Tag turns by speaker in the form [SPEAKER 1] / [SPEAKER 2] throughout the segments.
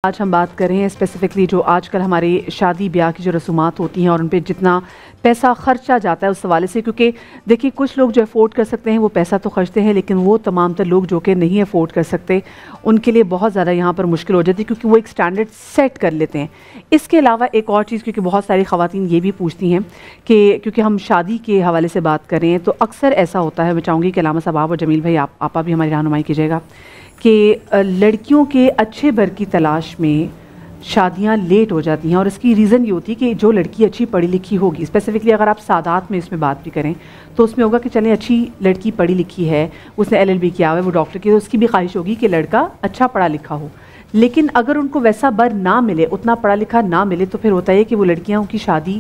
[SPEAKER 1] آج ہم بات کر رہے ہیں اسپیسیفکلی جو آج کل ہماری شادی بیاہ کی جو رسومات ہوتی ہیں اور ان پہ جتنا پیسہ خرچا جاتا ہے اس حوالے سے، کیونکہ دیکھیے کچھ لوگ جو افورڈ کر سکتے ہیں وہ پیسہ تو خرچتے ہیں، لیکن وہ تمام تر لوگ جو کہ نہیں افورڈ کر سکتے ان کے لیے بہت زیادہ یہاں پر مشکل ہو جاتی ہے، کیونکہ وہ ایک سٹینڈرڈ سیٹ کر لیتے ہیں۔ اس کے علاوہ ایک اور چیز، کیونکہ بہت ساری خواتین یہ بھی پوچھتی ہیں کہ کیونکہ ہم شادی کے حوالے سے بات کر رہے ہیں تو اکثر ایسا ہوتا ہے، میں چاہوں گی کہ علامہ صاحب آپ اور جمیل بھائی آپ بھی ہماری رہنمائی کیجیے گا، کہ لڑکیوں کے اچھے بھر کی تلاش میں شادیاں لیٹ ہو جاتی ہیں، اور اس کی ریزن یہ ہوتی ہے کہ جو لڑکی اچھی پڑھی لکھی ہوگی، اسپیسیفکلی اگر آپ سادات میں اس میں بات بھی کریں تو اس میں ہوگا کہ چلیں اچھی لڑکی پڑھی لکھی ہے، اس نے LLB کیا ہوا ہے، وہ ڈاکٹر کی، تو اس کی بھی خواہش ہوگی کہ لڑکا اچھا پڑھا لکھا ہو، لیکن اگر ان کو ویسا بر نہ ملے، اتنا پڑھا لکھا نہ ملے، تو پھر ہوتا ہے کہ وہ لڑکیاں کی شادی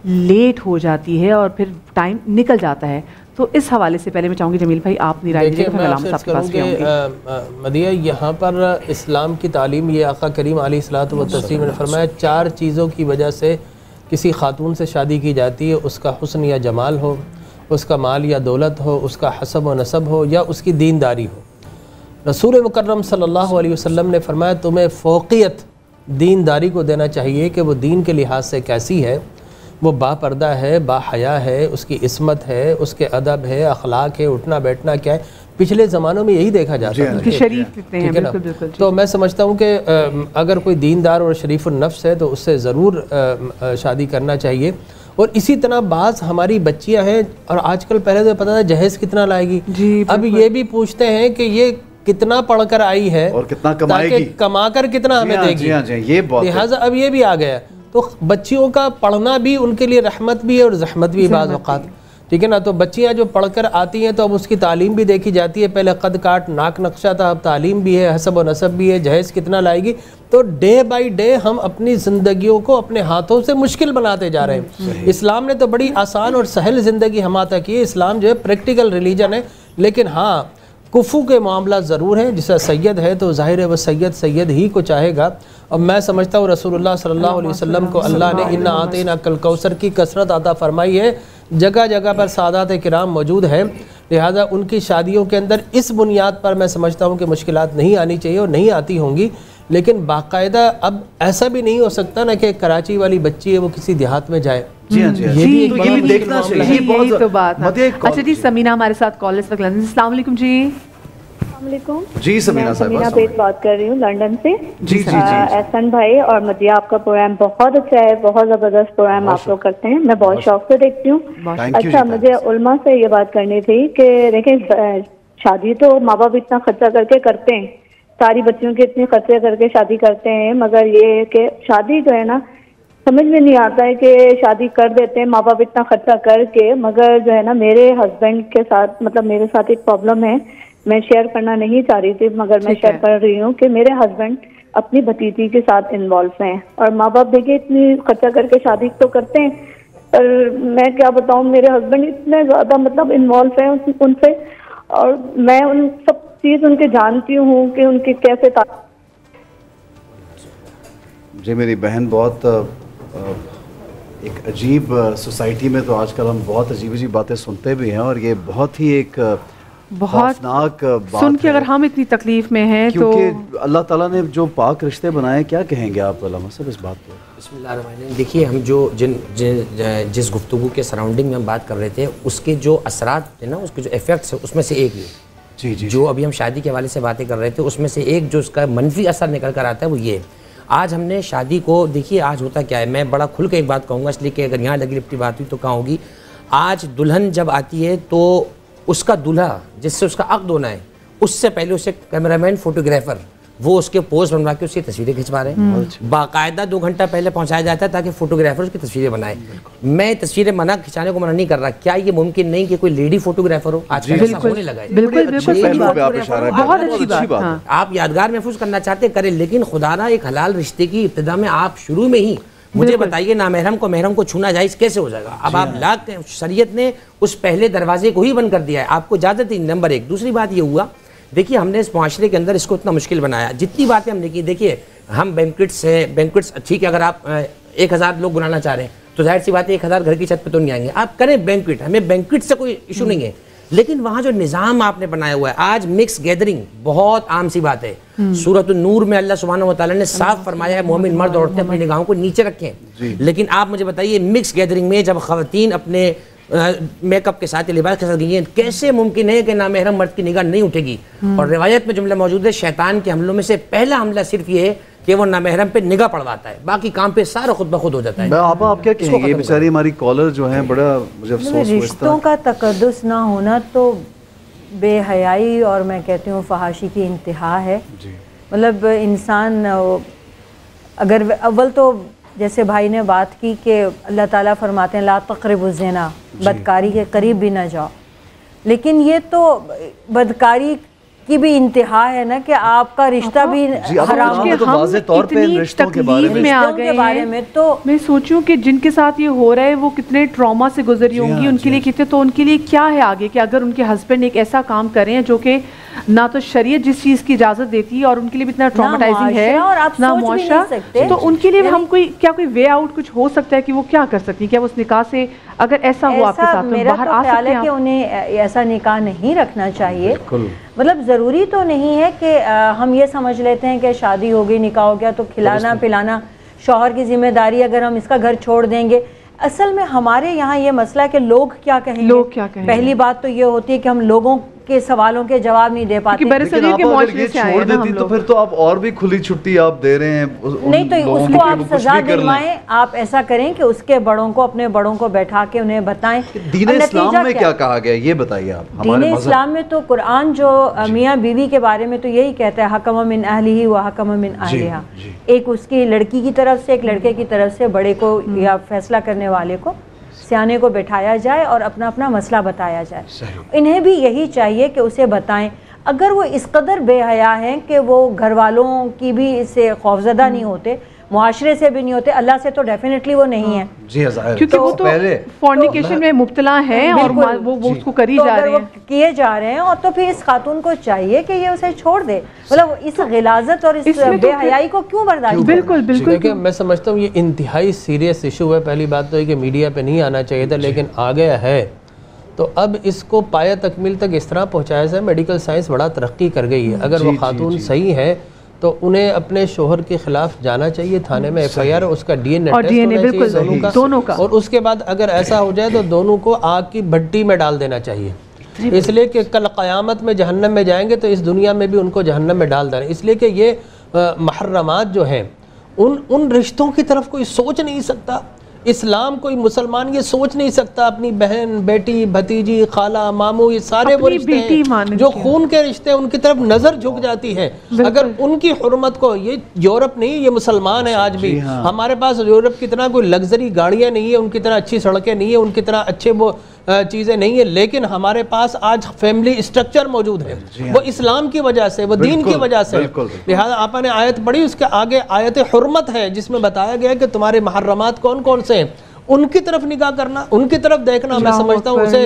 [SPEAKER 1] لیٹ ہو جاتی ہے اور پھر ٹائم نکل جاتا ہے۔ تو اس حوالے سے پہلے میں چاہوں گی جمیل بھائی آپ اپنی رائے دیجیے، پھر علامہ صاحب کے پاس بھی آؤں گی۔
[SPEAKER 2] مدیہ، یہاں پر اسلام کی تعلیم، یہ آقا کریم علیہ الصلوۃ والتسلیم نے فرمایا 4 چیزوں کی وجہ سے کسی خاتون سے شادی کی جاتی ہے، اس کا حسن یا جمال ہو، اس کا مال یا دولت ہو، اس کا حسب و نسب ہو، یا اس کی دینداری ہو۔ رسول مکرم صلی اللہ علیہ وسلم نے فرمایا تمہیں فوقیت دینداری کو دینا چاہیے کہ وہ دین کے لحاظ سے کیسی ہے، وہ با پردہ ہے، با حیا ہے، اس کی عصمت ہے، اس کے ادب ہے، اخلاق ہے، اٹھنا بیٹھنا کیا ہے۔ پچھلے زمانوں میں یہی دیکھا جاتا ہے
[SPEAKER 1] کہ شریف کتنے ہیں، بالکل بالکل۔
[SPEAKER 2] تو میں سمجھتا ہوں کہ اگر کوئی دیندار اور شریف النفس ہے تو اس سے ضرور شادی کرنا چاہیے۔ اور اسی طرح بعض ہماری بچیاں ہیں، اور آج کل پہلے تو پتہ تھا جہیز کتنا لائے گی، اب یہ بھی پوچھتے ہیں کہ یہ کتنا پڑھ کر آئی ہے
[SPEAKER 3] اور کتنا کمائے گی،
[SPEAKER 2] کما کر کتنا ہمیں دے گی، لہٰذا اب یہ بھی آ گیا۔ تو بچیوں کا پڑھنا بھی ان کے لیے رحمت بھی ہے اور زحمت بھی بعض اوقات، ٹھیک ہے نا۔ تو بچیاں جو پڑھ کر آتی ہیں تو اب اس کی تعلیم بھی دیکھی جاتی ہے، پہلے قد کاٹ ناک نقشہ تھا، اب تعلیم بھی ہے، حسب و نسب بھی ہے، جہیز کتنا لائے گی۔ تو ڈے بائی ڈے ہم اپنی زندگیوں کو اپنے ہاتھوں سے مشکل بناتے جا رہے ہیں۔ اسلام نے تو بڑی آسان اور سہل زندگی ہم عطا کی ہے، اسلام جو ہے پریکٹیکل ریلیجن ہے، لیکن ہاں کفو کے معاملات ضرور ہیں۔ جسے سید ہے تو ظاہر ہے وہ سید ہی کو چاہے گا، اور میں سمجھتا ہوں رسول اللہ صلی اللہ علیہ وسلم کو اللہ نے انا اعطیناک الکوثر کی کثرت عطا فرمائی ہے، جگہ جگہ پر سادات کرام موجود ہیں، لہذا ان کی شادیوں کے اندر اس بنیاد پر میں سمجھتا ہوں کہ مشکلات نہیں آنی چاہیے اور نہیں آتی ہوں گی، لیکن باقاعدہ اب ایسا بھی نہیں ہو سکتا نا کہ کراچی والی بچی ہے وہ کسی دیہات میں جائے۔
[SPEAKER 3] جی ہاں
[SPEAKER 2] یہ بھی
[SPEAKER 1] دیکھنا چاہیے، یہی تو بات ہے۔ اچھا جی، سمینہ ہمارے ساتھ کال اس وقت لندن۔ السلام علیکم جی۔
[SPEAKER 4] السلام علیکم
[SPEAKER 3] جی سمینہ صاحب،
[SPEAKER 4] سمینہ بیگ بات کر رہی ہوں لندن سے۔
[SPEAKER 3] جی جی
[SPEAKER 4] احسن بھائی اور مدیہ، آپ کا پروگرام بہت اچھا ہے، بہت زبردست پروگرام آپ لوگ کرتے ہیں، میں بہت شوق سے دیکھتی ہوں۔ اچھا، مجھے علماء سے یہ بات کرنی تھی کہ دیکھیں شادی تو ماں باپ اتنا خرچہ کر کے کرتے ہیں، ساری بچیوں کے اتنے خرچے کر کے شادی کرتے ہیں، مگر یہ کہ شادی جو ہے نا سمجھ میں نہیں آتا ہے کہ شادی کر دیتے ہیں ماں باپ اتنا خرچہ کر کے، مگر جو ہے نا میرے ہسبینڈ کے ساتھ، مطلب میرے ساتھ ایک پرابلم ہے، میں شیئر کرنا نہیں چاہ رہی تھی مگر میں شیئر کر رہی ہوں کہ میرے ہسبینڈ اپنی بھتیجی کے ساتھ انوالو ہیں، اور ماں باپ دیکھیں اتنی خرچہ کر کے شادی تو کرتے ہیں، پر میں کیا بتاؤں میرے ہسبینڈ اتنے زیادہ مطلب انوالو ہیں ان سے، اور میں ان سب چیز ان کے جانتی ہوں کہ ان کی کیسے
[SPEAKER 3] جی میری بہن، بہت ایک عجیب سوسائٹی میں تو آج کل ہم بہت عجیب عجیب باتیں سنتے بھی ہیں، اور یہ بہت ہی ایک خوفناک بات
[SPEAKER 1] سن کے اگر ہم اتنی تکلیف میں ہیں تو
[SPEAKER 3] کیونکہ اللہ تعالیٰ نے جو پاک رشتے بنائے، کیا کہیں گے آپ علامہ صاحب اس بات پر؟
[SPEAKER 5] بسم اللہ الرحمن الرحیم۔ دیکھیے، ہم جس گفتگو کے سراؤنڈنگ میں ہم بات کر رہے تھے، اس کے جو اثرات ہیں نا، اس کے جو ایفیکٹس ہیں، اس میں سے ایک یہ
[SPEAKER 3] جی جی
[SPEAKER 5] جو ابھی ہم شادی کے حوالے سے باتیں کر رہے تھے، اس میں سے ایک جو اس کا منفی اثر نکل کر آتا ہے وہ یہ ہے۔ آج ہم نے شادی کو دیکھیے، آج ہوتا کیا ہے، میں بڑا کھل کے ایک بات کہوں گا، اس لیے کہ اگر یہاں لگی لپٹی بات ہوئی تو کہاں ہوگی۔ آج دلہن جب آتی ہے تو اس کا دلہا جس سے اس کا عقد ہونا ہے، اس سے پہلے اسے کیمرہ مین، فوٹوگرافر، وہ اس کے پوز بنوا کے اس کی تصویریں کھنچوا رہے ہیں، باقاعدہ 2 گھنٹہ پہلے پہنچایا جاتا ہے تاکہ فوٹوگرافر اس کی تصویریں بنائے۔ میں تصویریں کھنچانے کو منع نہیں کر رہا، کیا یہ ممکن نہیں کہ کوئی لیڈی فوٹوگرافر ہو؟ آج کل ایسا ہونے لگا ہے،
[SPEAKER 1] بالکل بہت اچھی بات ہے۔
[SPEAKER 5] آپ یادگار محفوظ کرنا چاہتے کریں، لیکن خدا نہ ایک حلال رشتے کی ابتدا میں آپ شروع میں ہی مجھے بتائیے نامحرم کو محرم کو چھونا جائز کیسے ہو جائے گا؟ اب آپ شریعت نے اس پہلے دروازے کو ہی بند کر دیا ہے، آپ کو اجازت ہی۔ نمبر 1۔ دوسری بات یہ ہوا، دیکھیے ہم نے اس معاشرے کے اندر اس کو اتنا مشکل بنایا، جتنی باتیں ہم نے کی، دیکھیے ہم بینکویٹس ٹھیک ہے، اگر آپ 1000 لوگ بلانا چاہ رہے ہیں تو ظاہر سی بات ہے 1000 گھر کی چھت پہ تو نہیں آئیں گے، آپ کریں بینکویٹ، ہمیں بینکویٹ سے کوئی ایشو نہیں ہے، لیکن وہاں جو نظام آپ نے بنایا ہوا ہے، آج مکس گیدرنگ بہت عام سی بات ہے. سورۃ النور میں اللہ سبحانہ و تعالیٰ نے صاف فرمایا ہے مومن مرد عورتیں اپنی نگاہوں کو نیچے رکھیں. لیکن آپ مجھے بتائیے مکس گیدرنگ میں جب خواتین اپنے میک اپ کے ساتھ لباس کے ساتھ گئی ہیں، کیسے ممکن ہے کہ نامحرم مرد کی نگاہ نہیں اٹھے گی؟ اور روایت میں جملہ موجود ہے شیطان کے حملوں میں سے پہلا حملہ صرف یہ ہے کہ وہ نامحرم پہ نگاہ پڑواتا ہے، باقی کام پہ سارا خود بخود ہو جاتا ہے.
[SPEAKER 3] آپ کیا کہیں گے؟ بیچاری ہماری کالر جو ہیں بڑا مجھے افسوس ہوا.
[SPEAKER 6] رشتوں کا تقدس نہ ہونا تو بے حیائی اور میں کہتی ہوں فحاشی کی انتہا ہے. مطلب انسان اگر اول تو جیسے بھائی نے بات کی کہ اللہ تعالیٰ فرماتے ہیں لا تقربوا الزنا، بدکاری کے قریب بھی نہ جاؤ، لیکن یہ تو بدکاری کی بھی انتہا ہے نا کہ آپ کا رشتہ بھی حرام
[SPEAKER 1] کے ہم اتنی تکلیف میں آ گئے ہیں. تو میں سوچوں کہ جن کے ساتھ یہ ہو رہا ہے وہ کتنے ٹراما سے گزری ہوں گی، ان کے لیے کتنے، تو ان کے لیے کیا ہے آگے کہ اگر ان کے ہسبینڈ ایک ایسا کام کریں ہیں جو کہ نہ تو شریعت جس چیز کی اجازت دیتی ہے اور ان کے لیے بھی اتنا ٹراماٹائزنگ ہے نہ معاشرہ، تو ان کے لیے ہم کیا کوئی وے آؤٹ کچھ ہو سکتا ہے کہ وہ کیا کر سکتی ہیں؟ کیا وہ اس نکاح سے اگر ایسا ہوا آپ کے ساتھ تو باہر آ سکتے ہیں؟
[SPEAKER 6] میرا تو خیال ہے کہ انہیں ایسا نکاح نہیں رکھنا چاہیے. مطلب ضروری تو نہیں ہے کہ ہم یہ سمجھ لیتے ہیں کہ شادی ہو گئی نکاح ہو گیا تو کھلانا پلانا شوہر کی ذمہ داری، اگر ہم اس کا گھر چھوڑ دیں گے. اصل میں ہمارے یہاں یہ مسئلہ ہے کہ لوگ کیا کہیں گے. پہلی بات تو یہ ہوتی ہے کہ ہم لوگوں کے سوالوں کے جواب نہیں دے پاتے.
[SPEAKER 3] لیکن آپ اگر یہ چھوڑ دیتی تو پھر تو آپ اور بھی کھلی چھٹی آپ دے رہے ہیں.
[SPEAKER 6] نہیں تو اس کو آپ سزا دلوائیں. آپ ایسا کریں کہ اس کے بڑوں کو، اپنے بڑوں کو بیٹھا کے انہیں بتائیں.
[SPEAKER 3] دین اسلام میں کیا کہا گیا یہ بتائیے آپ.
[SPEAKER 6] دین اسلام میں تو قرآن جو میاں بیوی کے بارے میں تو یہی کہتا ہے حکم من اہلہ و حکم من اہلہا. ایک اس کی لڑکی کی طرف سے، ایک لڑکے کی طرف سے بڑے کو یا فیصلہ کرنے والے کو، سیانے کو بٹھایا جائے اور اپنا اپنا مسئلہ بتایا جائے. انہیں بھی یہی چاہیے کہ اسے بتائیں. اگر وہ اس قدر بے حیا ہیں کہ وہ گھر والوں کی بھی سے خوفزدہ نہیں ہوتے، معاشرے سے بھی نہیں ہوتے، اللہ سے تو ڈیفینیٹلی وہ نہیں ہے.
[SPEAKER 1] کیونکہ وہ تو فورنیکیشن میں مبتلا ہیں اور وہ اس کو کری جا رہے ہیں،
[SPEAKER 6] کیے جا رہے ہیں. اور تو پھر اس خاتون کو چاہیے کہ یہ اسے چھوڑ دے. مطلب اس غلاظت اور اس بے حیائی کو کیوں برداشت؟
[SPEAKER 1] بالکل بالکل.
[SPEAKER 2] دیکھیں میں سمجھتا ہوں یہ انتہائی سیریس ایشو ہے. پہلی بات تو ہے کہ میڈیا پہ نہیں آنا چاہیے تھا، لیکن آ گیا ہے تو اب اس کو پایہ تکمیل تک اس طرح پہنچایا جائے. میڈیکل سائنس بڑا ترقی کر گئی ہے. اگر وہ خاتون صحیح ہے تو انہیں اپنے شوہر کے خلاف جانا چاہیے تھانے میں، ایف آئی آر، اس کا ڈی این اے ٹیسٹ ہونا چاہیے دونوں کا، اور اس کے بعد اگر ایسا ہو جائے تو دونوں کو آگ کی بھٹی میں ڈال دینا چاہیے. اس لیے کہ کل قیامت میں جہنم میں جائیں گے تو اس دنیا میں بھی ان کو جہنم میں ڈال دینا. اس لیے کہ یہ محرمات جو ہیں ان رشتوں کی طرف کوئی سوچ نہیں سکتا. اسلام کوئی مسلمان یہ سوچ نہیں سکتا اپنی بہن، بیٹی، بھتیجی، خالہ، ماموں، یہ سارے وہ رشتے ہیں جو خون کے رشتے ہیں، ان کی طرف نظر جھک جاتی ہے. اگر ان کی حرمت کو، یہ یورپ نہیں، یہ مسلمان ہیں آج بھی. ہمارے پاس یورپ کی طرح کوئی لگژری گاڑیاں نہیں ہیں، ان کی طرح اچھی سڑکیں نہیں ہیں، ان کی طرح اچھے وہ چیزیں نہیں ہیں، لیکن ہمارے پاس آج فیملی اسٹرکچر موجود ہے. وہ اسلام کی وجہ سے، وہ دین کی وجہ سے. لہذا آپ نے آیت پڑھی، اس کے آگے آیت حرمت ہے جس میں بتایا گیا کہ تمہارے محرمات کون کون سے ہیں، ان کی طرف نگاہ کرنا، ان کی طرف دیکھنا. میں سمجھتا ہوں اسے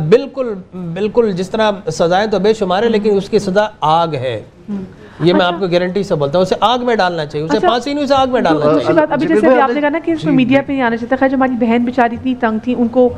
[SPEAKER 2] بالکل بالکل جس طرح سزائیں تو بے شمار ہے، لیکن اس کی سزا آگ ہے. یہ میں آپ کو گارنٹی سے بولتا ہوں، اسے آگ میں ڈالنا چاہیے، اسے پھانسی نہیں، اسے آگ میں ڈالنا چاہیے.
[SPEAKER 1] ابھی جیسے آپ نے کہا نا کہ اس میں میڈیا پہ نہیں آنا چاہتا. خیر جو ہماری بہن بیچاری اتنی تنگ تھی، ان کو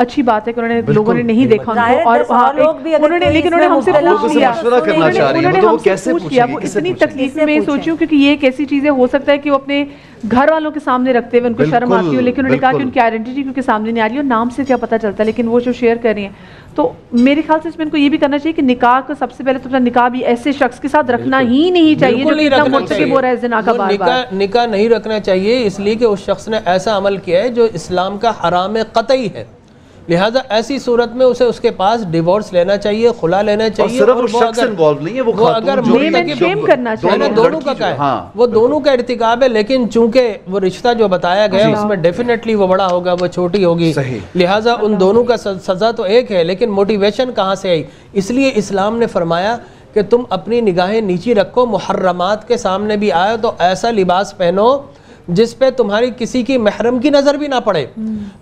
[SPEAKER 1] اچھی بات ہے کہ انہوں نے لوگوں نے نہیں دیکھا ان کو، اور انہوں نے، لیکن انہوں نے ہم سے پوچھ لیا، انہوں نے ہم سے پوچھ لیا. وہ اتنی تکلیف میں سوچوں کیونکہ یہ ایک ایسی چیزیں ہو سکتا ہے کہ وہ اپنے گھر والوں کے سامنے رکھتے ہوئے ان کو شرم آتی ہو، لیکن انہوں نے کہا کہ ان کی آئیڈینٹی کیونکہ سامنے نہیں آ رہی ہے اور نام سے کیا پتہ چلتا ہے، لیکن وہ جو شیئر کر رہی ہیں. تو میرے خیال سے اس میں ان کو یہ بھی کرنا چاہیے کہ نکاح کو سب سے پہلے تو نکاح بھی ایسے شخص کے ساتھ رکھنا ہی نہیں چاہیے جو اتنا مرتکب ہو رہا ہے زنا کا. بار بار
[SPEAKER 2] نکاح نہیں رکھنا چاہیے، اس لیے کہ اس شخص نے ایسا عمل کیا ہے جو اسلام کا حرام قطعی ہے. لہٰذا ایسی صورت میں اسے اس کے پاس ڈیورس لینا چاہیے، خلا لینا چاہیے.
[SPEAKER 3] اور صرف شخص انوالو نہیں ہے، وہ
[SPEAKER 2] اگر
[SPEAKER 1] کرنا چاہیے،
[SPEAKER 2] دونوں کا کیا ہے، وہ دونوں کا ارتکاب ہے. لیکن چونکہ وہ رشتہ جو بتایا گیا اس میں ڈیفینیٹلی وہ بڑا ہوگا، وہ چھوٹی ہوگی، لہٰذا ان دونوں کا سزا تو ایک ہے. لیکن موٹیویشن کہاں سے آئی؟ اس لیے اسلام نے فرمایا کہ تم اپنی نگاہیں نیچی رکھو، محرمات کے سامنے بھی آئے تو ایسا لباس پہنو جس پہ تمہاری کسی کی محرم کی نظر بھی نہ پڑے.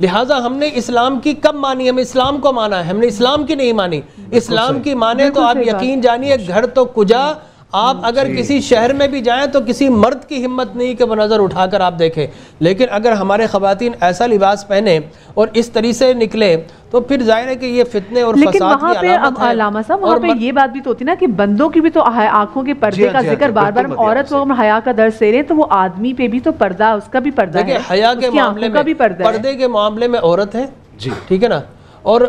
[SPEAKER 2] لہٰذا ہم نے اسلام کی کب مانی؟ ہم اسلام کو مانا ہے، ہم نے اسلام کی نہیں مانی. اسلام کی مانے تو آپ یقین جانیے گھر تو کجا، آپ اگر کسی شہر میں بھی جائیں تو کسی مرد کی ہمت نہیں کہ وہ نظر اٹھا کر آپ دیکھیں، لیکن اگر ہمارے خواتین ایسا لباس پہنے اور اس طریقے سے نکلے تو پھر ظاہر ہے کہ یہ فتنے اور فساد کی علامت ہے۔
[SPEAKER 1] لیکن وہاں پہ علامہ صاحب وہاں پہ یہ بات بھی تو ہوتی نا کہ بندوں کی بھی تو آنکھوں کے پردے کا ذکر بار بار، عورت کو ہم حیا کا درس دے رہے ہیں تو وہ آدمی پہ بھی تو پردہ، اس کا بھی پردہ ہے،
[SPEAKER 2] دیکھیں حیا کے معاملے میں پردے کے معاملے میں عورت ہے، ٹھیک ہے نا، اور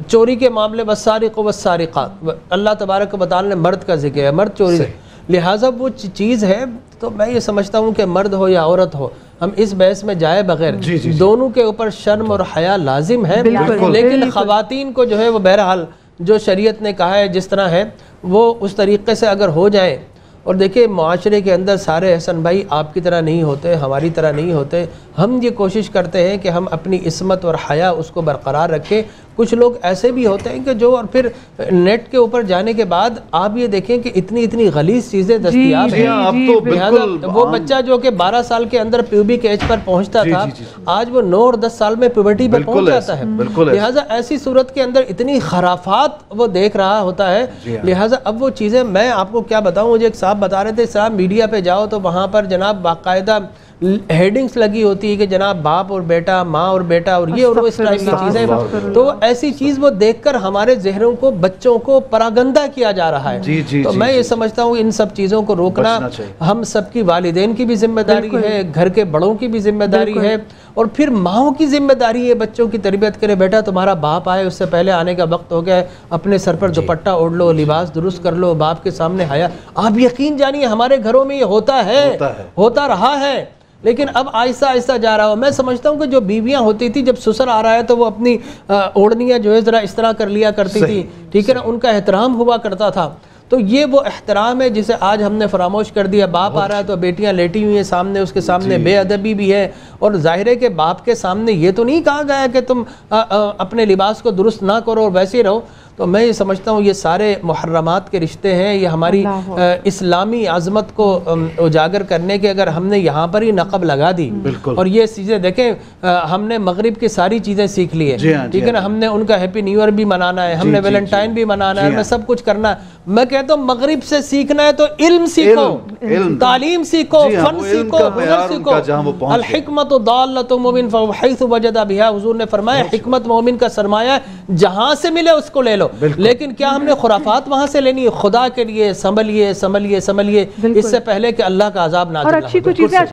[SPEAKER 2] چوری کے معاملے والسارق والسارقات اللہ تبارک و تعالی نے مرد کا ذکر ہے، مرد چوری ہے، لہٰذا وہ چیز ہے۔ تو میں یہ سمجھتا ہوں کہ مرد ہو یا عورت ہو، ہم اس بحث میں جائے بغیر دونوں کے اوپر شرم اور حیا لازم ہے، لیکن خواتین کو جو ہے وہ بہرحال جو شریعت نے کہا ہے جس طرح ہے وہ اس طریقے سے اگر ہو جائے۔ اور دیکھیں معاشرے کے اندر سارے احسن بھائی آپ کی طرح نہیں ہوتے، ہماری طرح نہیں ہوتے، ہم یہ کوشش کرتے ہیں کہ ہم اپنی عصمت اور حیا اس کو برقرار رکھیں۔ کچھ لوگ ایسے بھی ہوتے ہیں کہ جو اور پھر نیٹ کے اوپر جانے کے بعد آپ یہ دیکھیں کہ اتنی غلیظ چیزیں دستیاب ہیں، لہٰذا وہ بچہ جو کہ 12 سال کے اندر پیوبک ایج پر پہنچتا تھا آج وہ 9 اور 10 سال میں پیوبرٹی پر پہنچ جاتا ہے، لہٰذا ایسی صورت کے اندر اتنی خرافات وہ دیکھ رہا ہوتا ہے، لہٰذا اب وہ چیزیں میں آپ کو کیا بتاؤں، مجھے ایک صاحب بتا رہے تھے صاحب میڈیا پہ جاؤ تو وہاں پر جناب باقاعدہ ہیڈنگز لگی ہوتی ہے کہ جناب باپ اور بیٹا، ماں اور بیٹا، اور یہ اور وہ اس ٹائپ کی چیزیں، تو ایسی چیز وہ دیکھ کر ہمارے ذہنوں کو، بچوں کو پراگندہ کیا جا رہا ہے۔ تو میں یہ سمجھتا ہوں ان سب چیزوں کو روکنا ہم سب کی، والدین کی بھی ذمہ داری ہے، گھر کے بڑوں کی بھی ذمہ داری ہے، اور پھر ماؤں کی ذمہ داری ہے بچوں کی تربیت کرے۔ بیٹا تمہارا باپ آئے، اس سے پہلے آنے کا وقت ہو گیا ہے، اپنے سر پر دوپٹہ اوڑھ لو، لباس درست کر لو، باپ کے سامنے حیا۔ آپ یقین جانیے ہمارے گھروں میں یہ ہوتا ہے، ہوتا رہا ہے، لیکن اب آہستہ آہستہ جا رہا ہو۔ میں سمجھتا ہوں کہ جو بیویاں ہوتی تھی جب سسر آ رہا ہے تو وہ اپنی اوڑھنیاں جو ہے ذرا اس طرح کر لیا کرتی تھی، ٹھیک ہے نا، ان کا احترام ہوا کرتا تھا۔ تو یہ وہ احترام ہے جسے آج ہم نے فراموش کر دیا۔ باپ آ رہا ہے تو بیٹیاں لیٹی ہوئی ہیں سامنے، اس کے سامنے بے ادبی بھی ہے، اور ظاہر ہے کہ باپ کے سامنے یہ تو نہیں کہا گیا کہ تم اپنے لباس کو درست نہ کرو اور ویسے رہو۔ تو میں یہ سمجھتا ہوں یہ سارے محرمات کے رشتے ہیں، یہ ہماری اسلامی عظمت کو اجاگر کرنے کے اگر ہم نے یہاں پر ہی نقب لگا دی، اور یہ چیزیں دیکھیں ہم نے مغرب کی ساری چیزیں سیکھ لی ہے، ٹھیک ہے نا، ہم نے ان کا ہیپی نیو ایئر بھی منانا ہے، ہم نے ویلنٹائن بھی منانا ہے، ہمیں سب کچھ کرنا ہے۔ میں کہتا ہوں مغرب سے سیکھنا ہے تو علم سیکھو، تعلیم سیکھو، فن سیکھو، ہنر سیکھو۔ الحکمت ضالۃ المؤمن فحیث وجد بہا، حضور نے فرمایا حکمت مومن کا سرمایہ ہے، جہاں سے ملے اس کو لے لو، لیکن کیا ہم نے خرافات وہاں سے لینی ہے؟ خدا کے لیے سنبھلیے، اس سے پہلے کہ اللہ کا عذاب نازل نہ ہو۔